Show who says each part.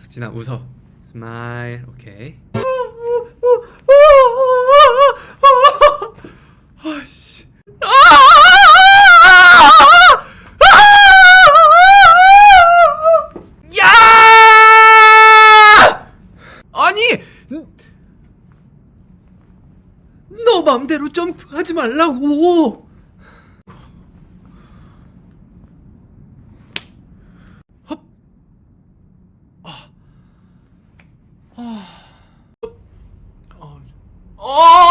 Speaker 1: 진아 웃어. 스마일. 오케이. 아씨. 야! 아니, 너 맘대로 점프하지 말라고. 헙. 아. 아. 어.